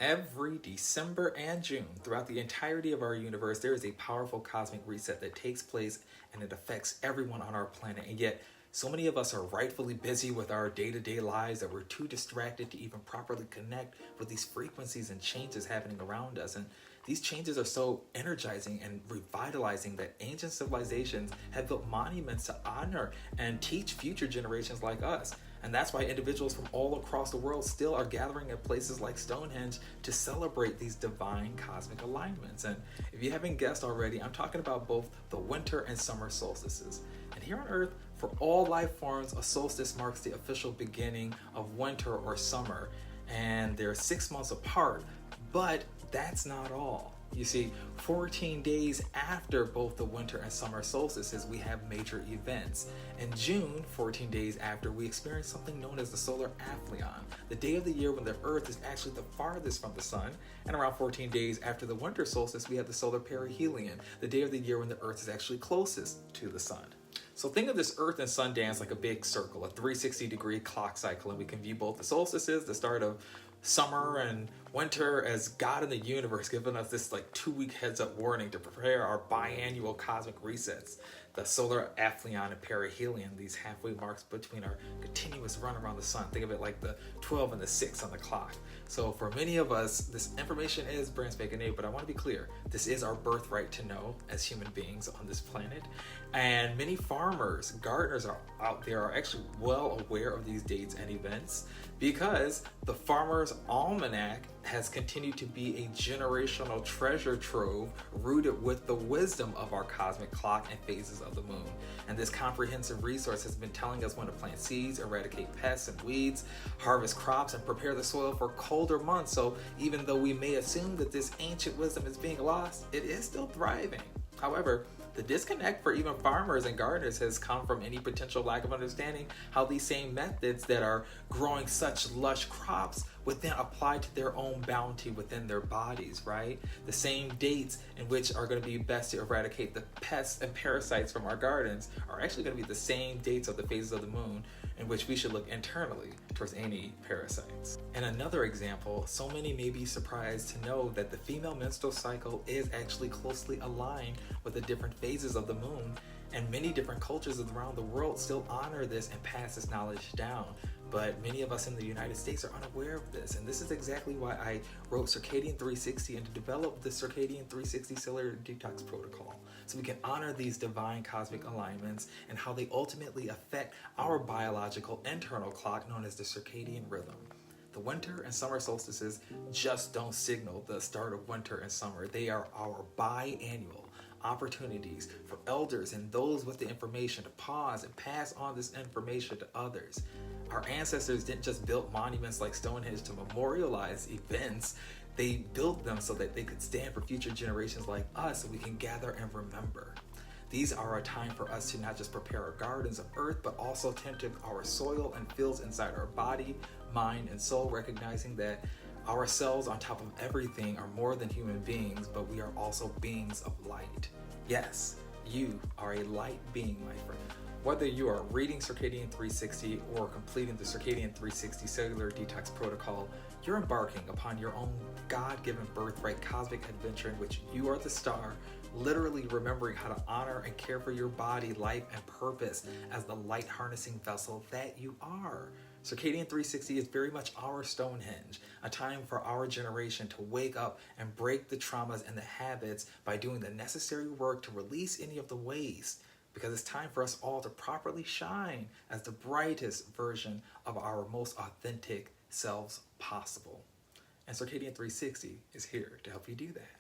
Every December and June, throughout the entirety of our universe, there is a powerful cosmic reset that takes place and it affects everyone on our planet. And yet, so many of us are rightfully busy with our day-to-day lives that we're too distracted to even properly connect with these frequencies and changes happening around us. And these changes are so energizing and revitalizing that ancient civilizations have built monuments to honor and teach future generations like us. And that's why individuals from all across the world still are gathering at places like Stonehenge to celebrate these divine cosmic alignments. And if you haven't guessed already, I'm talking about both the winter and summer solstices. And here on Earth, for all life forms, a solstice marks the official beginning of winter or summer. And they're 6 months apart, but that's not all. You see, 14 days after both the winter and summer solstices, we have major events. In June, 14 days after, we experience something known as the solar aphelion, the day of the year when the Earth is actually the farthest from the sun. And around 14 days after the winter solstice, we have the solar perihelion, the day of the year when the Earth is actually closest to the sun. So think of this Earth and Sun dance like a big circle, a 360-degree clock cycle, and we can view both the solstices, the start of summer and winter, as God in the universe giving us this like 2-week heads up warning to prepare our biannual cosmic resets. The solar aphelion and perihelion, these halfway marks between our continuous run around the sun. Think of it like the 12 and the 6 on the clock. So for many of us, this information is brand spanking new, but I want to be clear, this is our birthright to know as human beings on this planet. And many farmers, gardeners out there are actually well aware of these dates and events because the Farmer's Almanac has continued to be a generational treasure trove rooted with the wisdom of our cosmic clock and phases of the moon. And this comprehensive resource has been telling us when to plant seeds, eradicate pests and weeds, harvest crops, and prepare the soil for colder months. So even though we may assume that this ancient wisdom is being lost, it is still thriving. However, the disconnect for even farmers and gardeners has come from any potential lack of understanding how these same methods that are growing such lush crops would then apply to their own bounty within their bodies, right? The same dates in which are going to be best to eradicate the pests and parasites from our gardens are actually going to be the same dates of the phases of the moon in which we should look internally towards any parasites. And another example, so many may be surprised to know that the female menstrual cycle is actually closely aligned with the different phases of the moon, and many different cultures around the world still honor this and pass this knowledge down. But many of us in the United States are unaware of this, and this is exactly why I wrote Circadian360 and to develop the Circadian360 Cellular Detox Protocol, so we can honor these divine cosmic alignments and how they ultimately affect our biological internal clock known as the circadian rhythm. The winter and summer solstices just don't signal the start of winter and summer. They are our biannual opportunities for elders and those with the information to pause and pass on this information to others. Our ancestors didn't just build monuments like Stonehenge to memorialize events. They built them so that they could stand for future generations like us so we can gather and remember. These are a time for us to not just prepare our gardens of earth, but also tend to our soil and fields inside our body, mind, and soul, recognizing that our cells on top of everything are more than human beings, but we are also beings of light. Yes, you are a light being, my friend. Whether you are reading Circadian360 or completing the Circadian360 Cellular Detox Protocol, you're embarking upon your own God-given birthright cosmic adventure in which you are the star, literally remembering how to honor and care for your body, life, and purpose as the light harnessing vessel that you are. Circadian360 is very much our Stonehenge, a time for our generation to wake up and break the traumas and the habits by doing the necessary work to release any of the waste, because it's time for us all to properly shine as the brightest version of our most authentic selves possible. And Circadian360 is here to help you do that.